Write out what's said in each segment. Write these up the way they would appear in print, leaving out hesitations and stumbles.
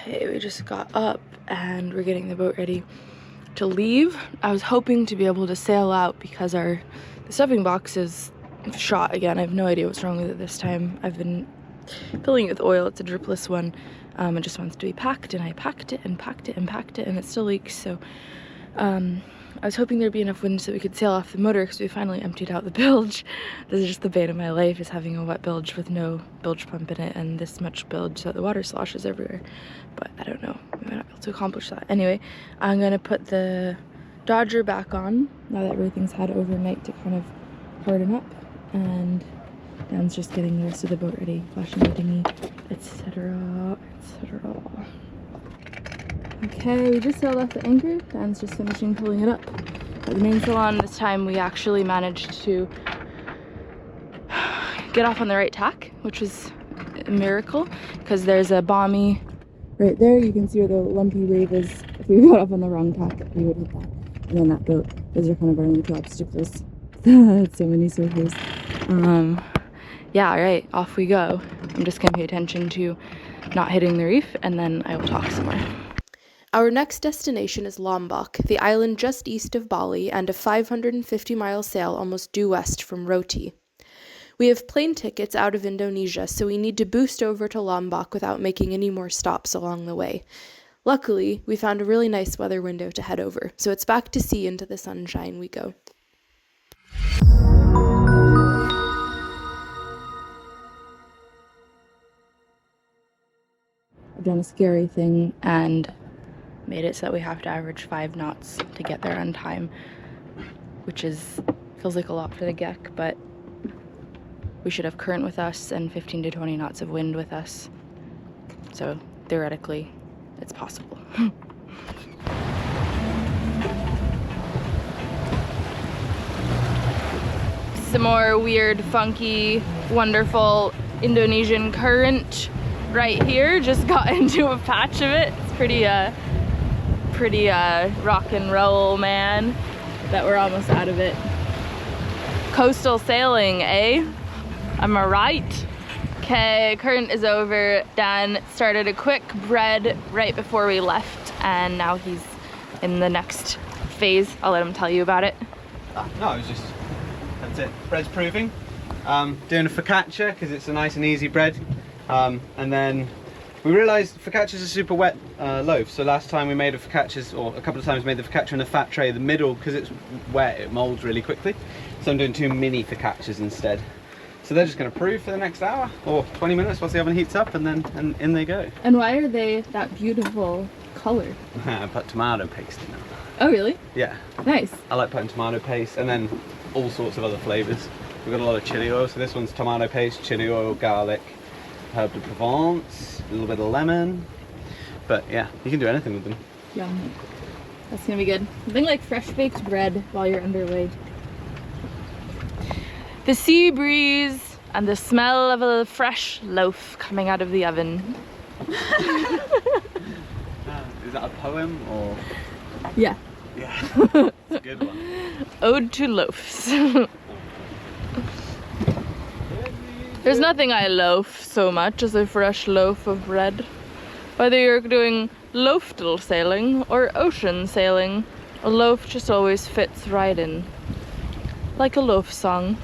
Okay, we just got up and we're getting the boat ready to leave. I was hoping to be able to sail out because the stuffing box is shot again. I have no idea what's wrong with it this time. I've been filling it with oil. It's a dripless one. It just wants to be packed, and I packed it and packed it and packed it, and it still leaks. So I was hoping there'd be enough wind so we could sail off the motor because we finally emptied out the bilge. This is just the bane of my life, is having a wet bilge with no bilge pump in it and this much bilge so the water sloshes everywhere. But I don't know, we might not be able to accomplish that. Anyway, I'm gonna put the Dodger back on now that everything's had overnight to kind of harden up, and Dan's just getting the rest of the boat ready, flashing the dinghy, etc, etc. Okay, we just sailed off the anchor. Dan's just finishing pulling it up. At the main salon this time, we actually managed to get off on the right tack, which was a miracle, because there's a bommy right there. You can see where the lumpy wave is. If we got off on the wrong tack, we would hit that. And then that boat. Those are kind of our only two obstacles. So many surfers. Yeah, all right, off we go. I'm just gonna pay attention to not hitting the reef, and then I will talk some more. Our next destination is Lombok, the island just east of Bali and a 550-mile sail almost due west from Roti. We have plane tickets out of Indonesia, so we need to boost over to Lombok without making any more stops along the way. Luckily, we found a really nice weather window to head over, so it's back to sea into the sunshine we go. I've done a scary thing and made it so that we have to average 5 knots to get there on time, which feels like a lot for the Gek, but we should have current with us and 15 to 20 knots of wind with us. So theoretically, it's possible. Some more weird, funky, wonderful Indonesian current right here. Just got into a patch of it. It's pretty rock and roll, man, that we're almost out of it. Coastal sailing, eh? Am I right? Okay, current is over. Dan started a quick bread right before we left, and now he's in the next phase. I'll let him tell you about it. No, that's it. Bread's proving. Doing a focaccia because it's a nice and easy bread. And then we realised focaccia's a super wet loaf, so last time we made a focaccia, or a couple of times made the focaccia in a fat tray. The middle, because it's wet, it moulds really quickly. So I'm doing 2 mini focaccias instead. So they're just going to prove for the next hour or 20 minutes once the oven heats up, and then in they go. And why are they that beautiful color? I put tomato paste in them. Oh really? Yeah. Nice. I like putting tomato paste and then all sorts of other flavours. We've got a lot of chili oil, so this one's tomato paste, chili oil, garlic, herb de Provence, a little bit of lemon. But yeah, you can do anything with them. Yum. That's gonna be good. Something like fresh baked bread while you're underway. The sea breeze and the smell of a fresh loaf coming out of the oven. Is that a poem or? Yeah. Yeah, it's a good one. Ode to loaves. There's nothing I loaf so much as a fresh loaf of bread. Whether you're doing loafdal sailing or ocean sailing, a loaf just always fits right in. Like a loaf song.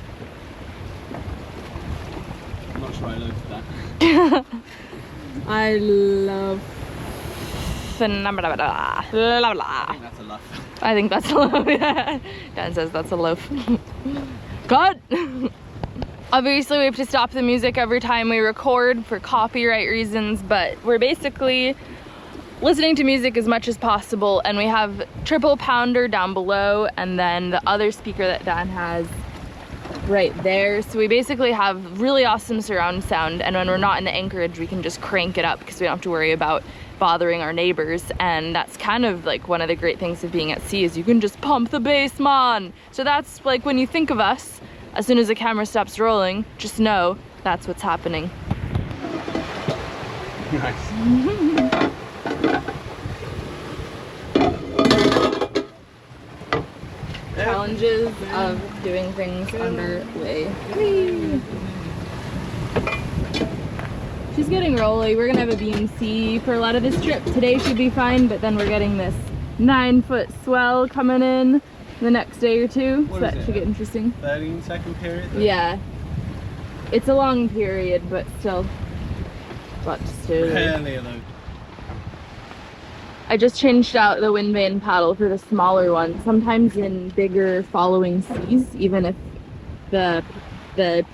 I'm not sure I loafed that. I love... I think that's a loaf. I think that's a loaf, yeah. Dan says that's a loaf. God! Obviously we have to stop the music every time we record for copyright reasons, but we're basically listening to music as much as possible, and we have triple pounder down below and then the other speaker that Dan has right there. So we basically have really awesome surround sound, and when we're not in the anchorage we can just crank it up because we don't have to worry about bothering our neighbors. And that's kind of like one of the great things of being at sea, is you can just pump the bass, man. So that's like, when you think of us, as soon as the camera stops rolling, just know that's what's happening. Nice. Challenges of doing things underway. Whee! She's getting rolly. We're gonna have a BMC for a lot of this trip. Today should be fine, but then we're getting this 9-foot swell coming in the next day or two. So that should get interesting. 13-second period? Yeah. It's a long period, but still. Lots to do. Barely alone. I just changed out the wind vane paddle for the smaller one. Sometimes in bigger following seas, even if the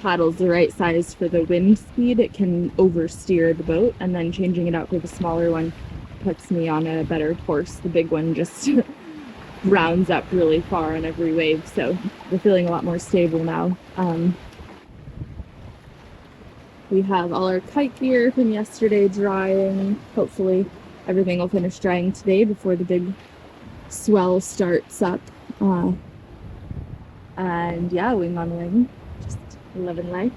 paddle's the right size for the wind speed, it can oversteer the boat, and then changing it out for the smaller one puts me on a better course. The big one just rounds up really far on every wave, so we're feeling a lot more stable now. We have all our kite gear from yesterday drying. Hopefully everything will finish drying today before the big swell starts up. And yeah, wing on wing, just living life.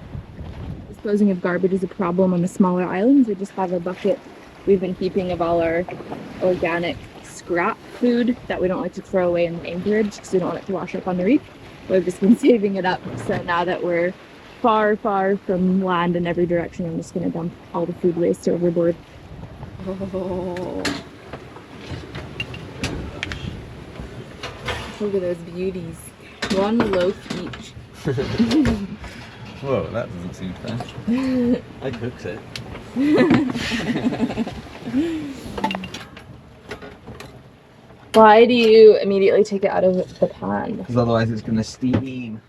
Disposing of garbage is a problem on the smaller islands. We just have a bucket we've been keeping of all our organic scrap food that we don't like to throw away in the anchorage because we don't want it to wash up on the reef. We've just been saving it up, so now that we're far from land in every direction, I'm just going to dump all the food waste overboard. Oh. Look at those beauties. One loaf each. Whoa, that doesn't seem fair. I cooked it. Why do you immediately take it out of the pan? Because otherwise it's going to steam.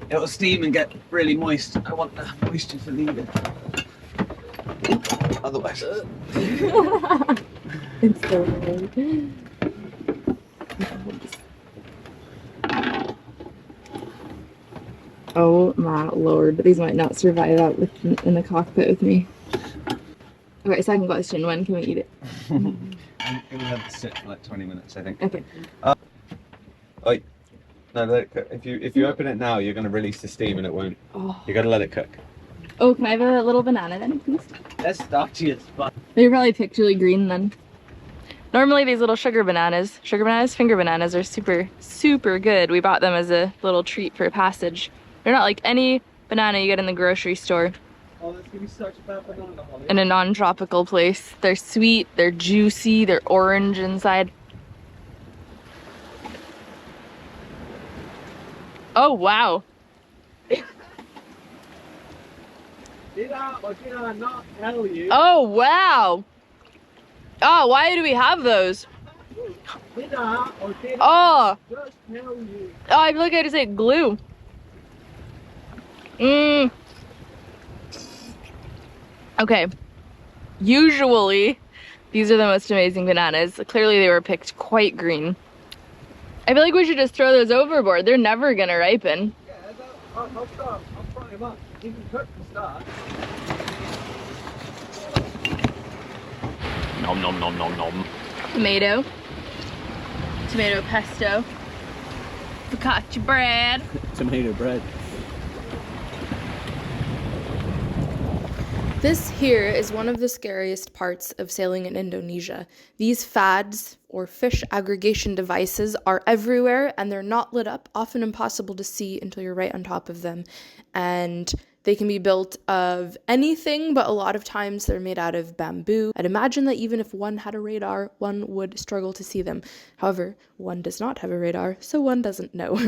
It'll steam and get really moist. I want the moisture to leave it. Otherwise. It's so weird. Oh my lord, these might not survive out in the cockpit with me. Okay, second question, when can we eat it? I'm going to have to sit for like 20 minutes, I think. Okay. Wait. No, let it cook. If you open it now, you're going to release the steam and it won't. Oh. You got to let it cook. Oh, can I have a little banana then, please? That's starchy as fuck. They're probably picturally green then. Normally these little finger bananas are super good. We bought them as a little treat for passage. They're not like any banana you get in the grocery store. Oh, that's gonna be such a bad banana, Holly. In a non-tropical place. They're sweet, they're juicy, they're orange inside. Oh wow. Did I or did I not tell you? Oh wow. Oh, why do we have those? Did I or did I just tell you? Oh, I feel like I just ate glue. Okay. Usually, these are the most amazing bananas. Clearly, they were picked quite green. I feel like we should just throw those overboard. They're never gonna ripen. Yeah, I'll start. I'll fry them up. You can cook the start. Nom nom nom nom nom. Tomato pesto, focaccia bread. Tomato bread. This here is one of the scariest parts of sailing in Indonesia. These fads, or fish aggregation devices, are everywhere and they're not lit up, often impossible to see until you're right on top of them. And they can be built of anything, but a lot of times they're made out of bamboo. I'd imagine that even if one had a radar, one would struggle to see them. However, one does not have a radar, so one doesn't know.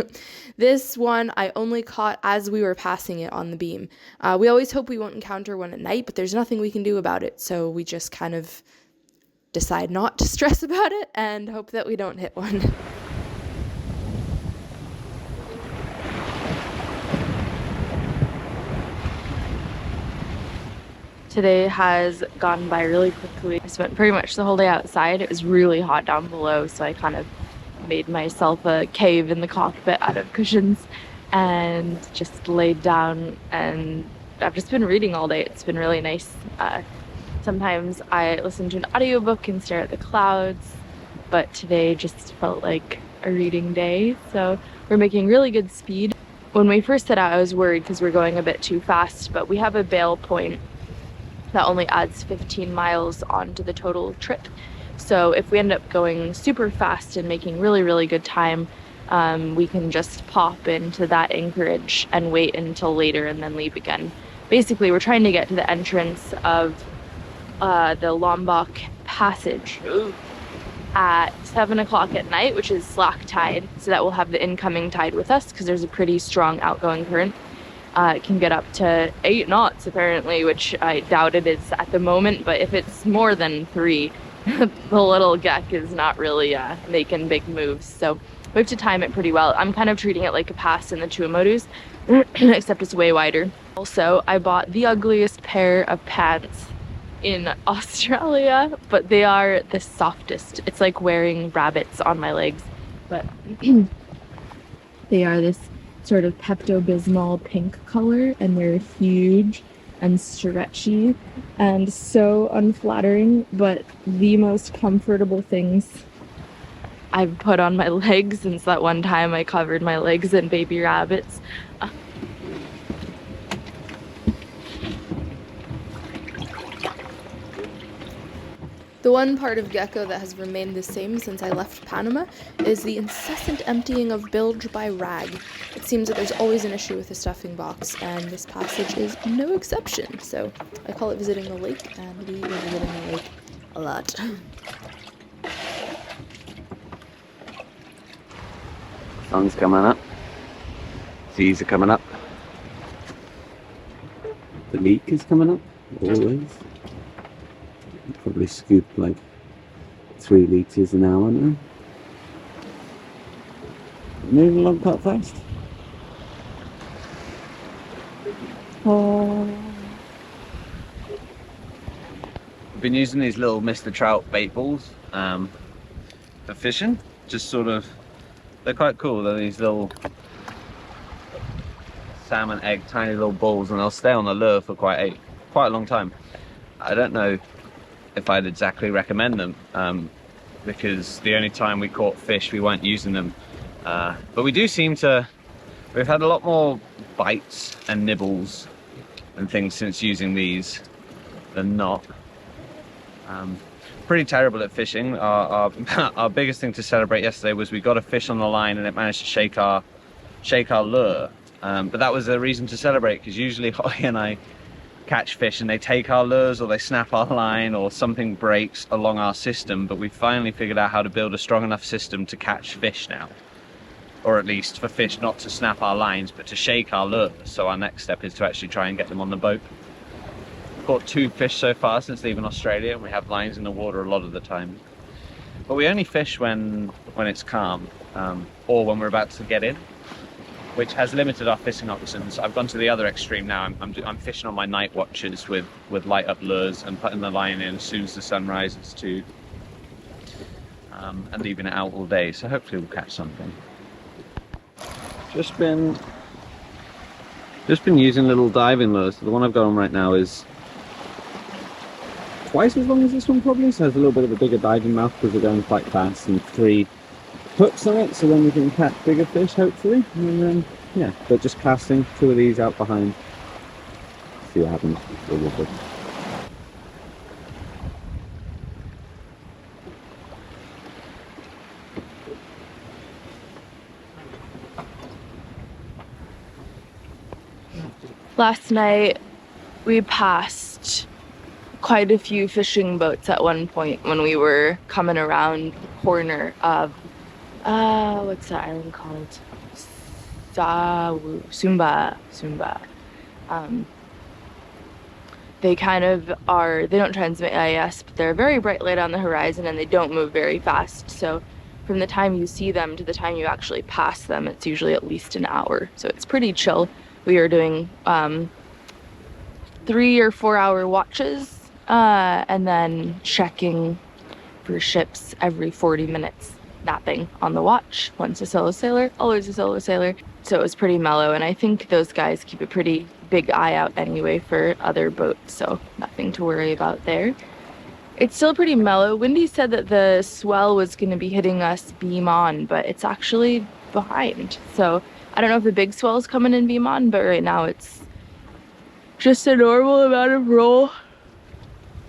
This one I only caught as we were passing it on the beam. We always hope we won't encounter one at night, but there's nothing we can do about it, so we just kind of decide not to stress about it and hope that we don't hit one. Today has gone by really quickly. I spent pretty much the whole day outside. It was really hot down below, so I kind of made myself a cave in the cockpit out of cushions and just laid down, and I've just been reading all day. It's been really nice. Sometimes I listen to an audiobook and stare at the clouds, but today just felt like a reading day, so we're making really good speed. When we first set out, I was worried because we're going a bit too fast, but we have a bail point that only adds 15 miles onto the total trip. So if we end up going super fast and making really good time, we can just pop into that anchorage and wait until later and then leave again. basically we're trying to get to the entrance of the Lombok passage at 7 o'clock at night, which is slack tide, so that we'll have the incoming tide with us because there's a pretty strong outgoing current. It can get up to 8 knots apparently, which I doubt it is at the moment, but if it's more than 3, the little geck is not really making big moves, so we have to time it pretty well. I'm kind of treating it like a pass in the Tuamudus, except it's way wider. Also, I bought the ugliest pair of pants in Australia, but they are the softest. It's like wearing rabbits on my legs, but they are this sort of Pepto-Bismol pink color, and they're huge and stretchy and so unflattering, but the most comfortable things I've put on my legs since that one time I covered my legs in baby rabbits. The one part of gecko that has remained the same since I left Panama is the incessant emptying of bilge by rag. It seems that there's always an issue with the stuffing box, and this passage is no exception. So I call it visiting the lake, and we were visiting the lake a lot. Sun's coming up. Seas are coming up. The leak is coming up, always. Probably scoop like 3 litres an hour now. Moving along quite fast. Oh. I've been using these little Mr. Trout bait balls for fishing. Just sort of, they're quite cool. They're these little salmon egg, tiny little balls, and they'll stay on the lure for quite a long time. I don't know if I'd exactly recommend them because the only time we caught fish we weren't using them, but we do seem to, we've had a lot more bites and nibbles and things since using these than not. Pretty terrible at fishing. Our biggest thing to celebrate yesterday was we got a fish on the line and it managed to shake our lure, but that was a reason to celebrate because usually Holly and I catch fish and they take our lures or they snap our line or something breaks along our system, but we finally figured out how to build a strong enough system to catch fish now, or at least for fish not to snap our lines but to shake our lures. So our next step is to actually try and get them on the boat. Caught 2 fish so far since leaving Australia, and we have lines in the water a lot of the time, but we only fish when it's calm or when we're about to get in, which has limited our fishing options. I've gone to the other extreme now. I'm fishing on my night watches with light up lures and putting the line in as soon as the sun rises too, and leaving it out all day. So hopefully we'll catch something. Just been using little diving lures. So the one I've got on right now is twice as long as this one probably, so it has a little bit of a bigger diving mouth because we're going quite fast, and 3 hooks on it, so then we can catch bigger fish hopefully. And then yeah, but just casting 2 of these out behind, see what happens. Last night we passed quite a few fishing boats at one point when we were coming around the corner of what's that island called? Sumba. They kind of are, they don't transmit AIS, but they're a very bright light on the horizon and they don't move very fast. So from the time you see them to the time you actually pass them, it's usually at least an hour. So it's pretty chill. We are doing 3 or 4 hour watches and then checking for ships every 40 minutes. Napping on the watch, once a solo sailor, always a solo sailor. So it was pretty mellow, and I think those guys keep a pretty big eye out anyway for other boats, so nothing to worry about there. It's still pretty mellow. Wendy said that the swell was going to be hitting us beam on, but it's actually behind. So I don't know if the big swell's coming in beam on, but right now it's just a normal amount of roll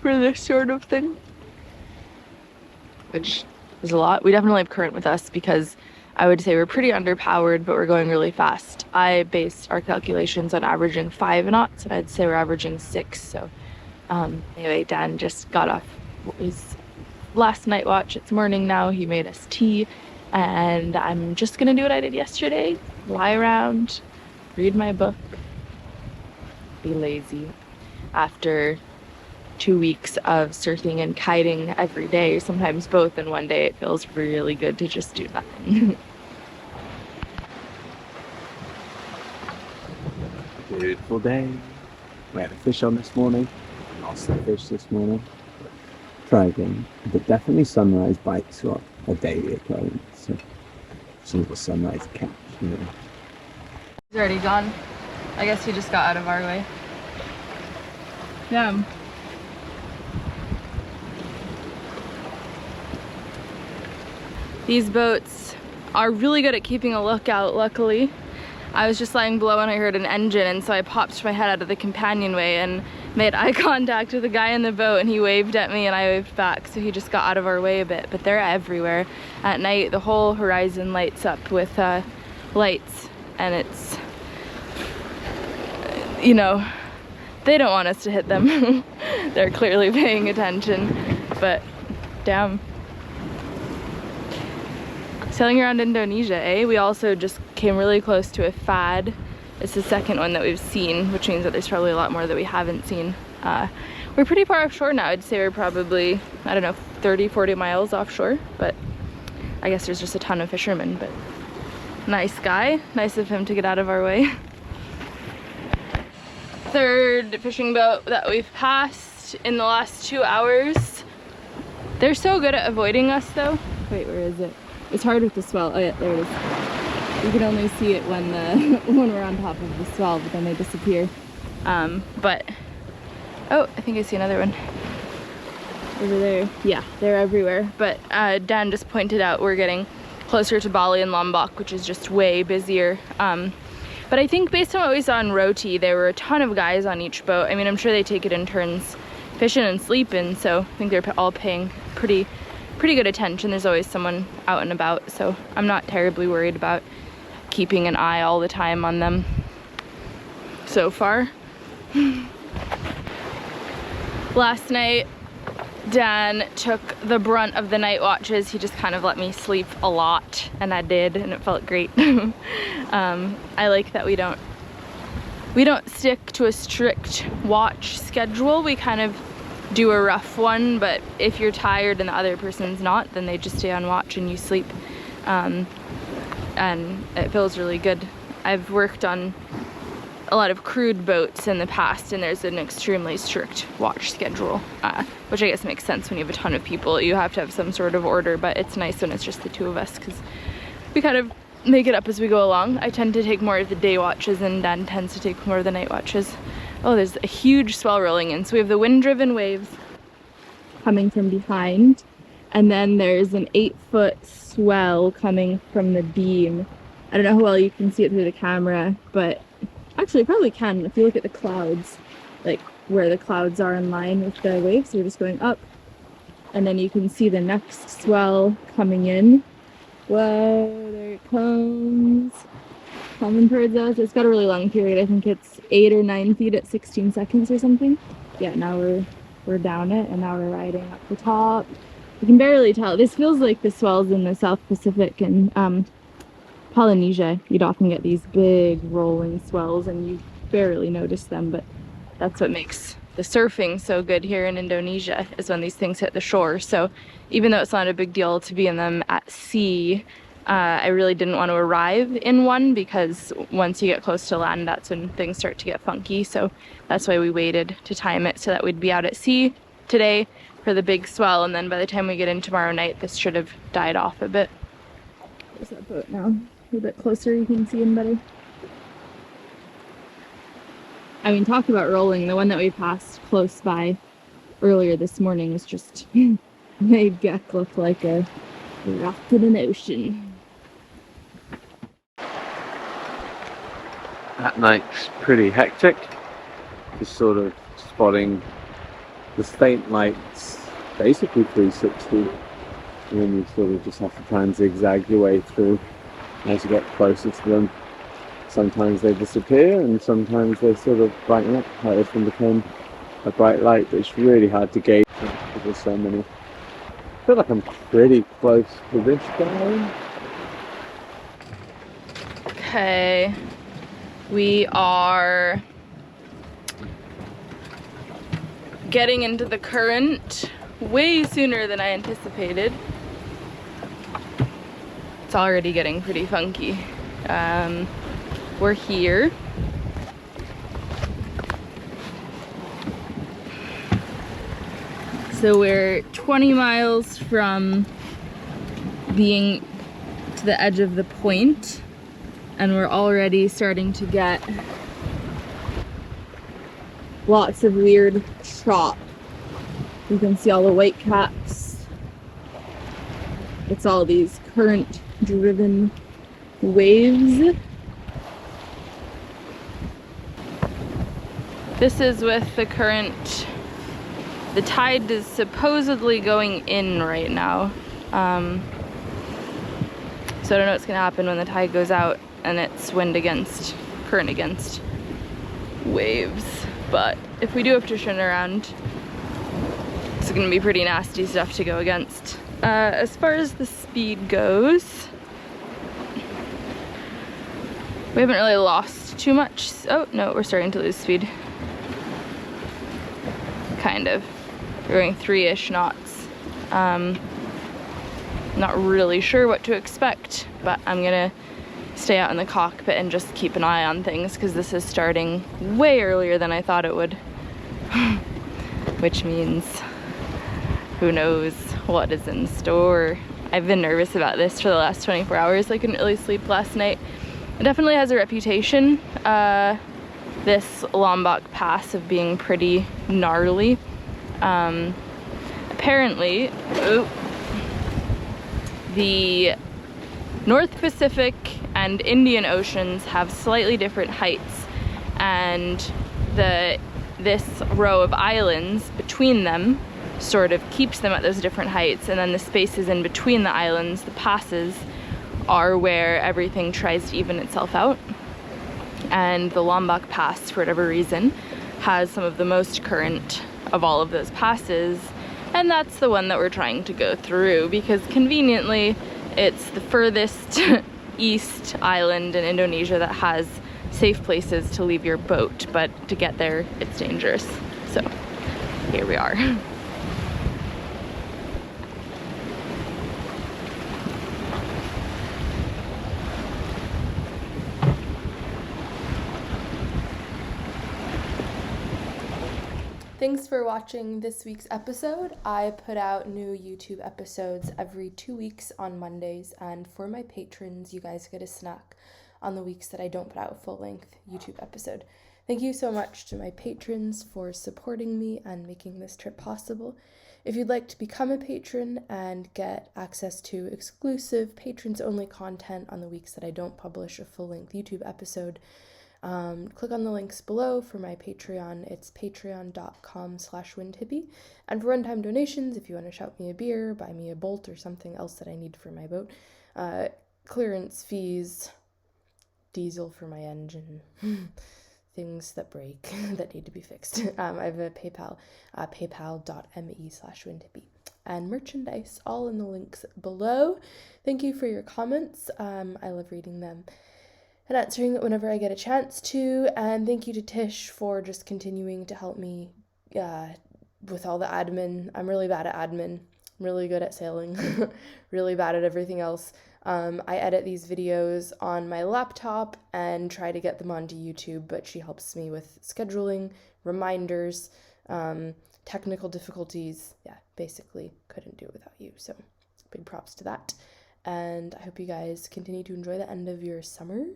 for this sort of thing, which is a lot. We definitely have current with us because I would say we're pretty underpowered, but we're going really fast. I based our calculations on averaging 5 knots, and I'd say we're averaging 6. So anyway, Dan just got off his last night watch. It's morning now. He made us tea, and I'm just gonna do what I did yesterday: lie around, read my book, be lazy. After 2 weeks of surfing and kiting every day, sometimes both in one day, it feels really good to just do nothing. Beautiful day. We had a fish on this morning. Lost the fish this morning. Try again. But definitely sunrise bites are a daily occurrence. So some of the sunrise catch, you know. He's already gone. I guess he just got out of our way. Yeah. These boats are really good at keeping a lookout, luckily. I was just lying below and I heard an engine, and so I popped my head out of the companionway and made eye contact with the guy in the boat, and he waved at me and I waved back, so he just got out of our way a bit. But they're everywhere. At night, the whole horizon lights up with lights, and it's, you know, they don't want us to hit them. They're clearly paying attention, but damn. Sailing around Indonesia, eh? We also just came really close to a fad. It's the second one that we've seen, which means that there's probably a lot more that we haven't seen. We're pretty far offshore now. I'd say we're probably, I don't know, 30, 40 miles offshore, but I guess there's just a ton of fishermen. But nice guy, nice of him to get out of our way. Third fishing boat that we've passed in the last 2 hours. They're so good at avoiding us though. Wait, where is it? It's hard with the swell. Oh yeah, there it is. You can only see it when when we're on top of the swell, but then they disappear. But oh, I think I see another one over there. Yeah, they're everywhere. But Dan just pointed out we're getting closer to Bali and Lombok, which is just way busier. But I think based on what we saw in Roti, there were a ton of guys on each boat. I mean, I'm sure they take it in turns fishing and sleeping, so I think they're all paying pretty good attention. There's always someone out and about, so I'm not terribly worried about keeping an eye all the time on them so far. Last night, Dan took the brunt of the night watches. He just kind of let me sleep a lot, and I did, and it felt great. I like that we don't stick to a strict watch schedule. We kind of do a rough one, but if you're tired and the other person's not, then they just stay on watch and you sleep. And it feels really good. I've worked on a lot of crude boats in the past, and there's an extremely strict watch schedule, which I guess makes sense when you have a ton of people. You have to have some sort of order, but it's nice when it's just the two of us because we kind of make it up as we go along. I tend to take more of the day watches, and Dan tends to take more of the night watches. Oh, there's a huge swell rolling in. So we have the wind-driven waves coming from behind, and then there's an 8-foot swell coming from the beam. I don't know how well you can see it through the camera, but actually you probably can if you look at the clouds, like where the clouds are in line with the waves. They're just going up, and then you can see the next swell coming in. Whoa, there it comes. Coming towards us. It's got a really long period. I think it's 8 or 9 feet at 16 seconds or something. Yeah, now we're down it, and now we're riding up the top. You can barely tell. This feels like the swells in the South Pacific and Polynesia. You'd often get these big rolling swells and you barely notice them, but that's what makes the surfing so good here in Indonesia, is when these things hit the shore. So even though it's not a big deal to be in them at sea, I really didn't want to arrive in one, because once you get close to land, that's when things start to get funky. So that's why we waited to time it so that we'd be out at sea today for the big swell, and then by the time we get in tomorrow night, this should have died off a bit. There's that boat now. A little bit closer, you can see him better. I mean, talk about rolling. The one that we passed close by earlier this morning was just made Gek look like a rock in an ocean. That night's pretty hectic. Just sort of spotting the faint lights, basically 360, and then you sort of just have to try and zigzag your way through as you get closer to them, sometimes they disappear and sometimes they sort of brighten up. Like this one became a bright light, but it's really hard to gauge because there's so many. I feel like I'm pretty close to this guy. Okay, we are getting into the current way sooner than I anticipated. It's already getting pretty funky. We're here. So we're 20 miles from being to the edge of the point, and we're already starting to get lots of weird chop. You can see all the white caps. It's all these current driven waves. This is with the current. The tide is supposedly going in right now. So I don't know what's gonna happen when the tide goes out and it's current against waves. But if we do have to turn around, it's gonna be pretty nasty stuff to go against. As far as the speed goes, we haven't really lost too much. Oh no, we're starting to lose speed. Kind of. We're going 3-ish knots. Not really sure what to expect, but I'm gonna stay out in the cockpit and just keep an eye on things because this is starting way earlier than I thought it would. Which means who knows what is in store. I've been nervous about this for the last 24 hours. I couldn't really sleep last night. It definitely has a reputation, this Lombok Pass, of being pretty gnarly. Apparently, the North Pacific and Indian Oceans have slightly different heights, and this row of islands between them sort of keeps them at those different heights, and then the spaces in between the islands, the passes, are where everything tries to even itself out. And the Lombok Pass, for whatever reason, has some of the most current of all of those passes, and that's the one that we're trying to go through because conveniently it's the furthest east island in Indonesia that has safe places to leave your boat, but to get there it's dangerous. So here we are. Thanks for watching this week's episode. I put out new YouTube episodes every 2 weeks on Mondays, and for my patrons, you guys get a snack on the weeks that I don't put out a full-length YouTube episode. Thank you so much to my patrons for supporting me and making this trip possible. If you'd like to become a patron and get access to exclusive patrons-only content on the weeks that I don't publish a full-length YouTube episode, click on the links below for my Patreon. It's patreon.com/windhippie. And for one-time donations, if you want to shout me a beer, buy me a bolt or something else that I need for my boat, clearance fees, diesel for my engine, things that break that need to be fixed. I have a PayPal, paypal.me/windhippie. And merchandise, all in the links below. Thank you for your comments. I love reading them and answering it whenever I get a chance to. And thank you to Tish for just continuing to help me with all the admin. I'm really bad at admin. I'm really good at sailing. Really bad at everything else. I edit these videos on my laptop and try to get them onto YouTube, but she helps me with scheduling, reminders, technical difficulties. Yeah, basically couldn't do it without you. So big props to that. And I hope you guys continue to enjoy the end of your summer.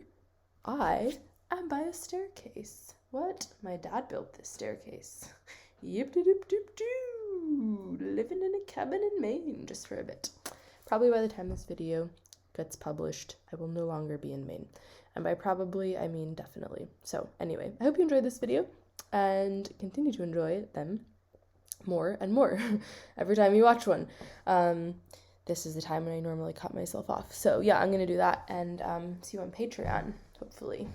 I am by a staircase. What? My dad built this staircase. Yip-de-doop-doop-doo. Living in a cabin in Maine just for a bit. Probably by the time this video gets published, I will no longer be in Maine. And by probably, I mean definitely. So anyway, I hope you enjoyed this video and continue to enjoy them more and more every time you watch one. this is the time when I normally cut myself off. So yeah, I'm gonna do that and see you on Patreon, hopefully.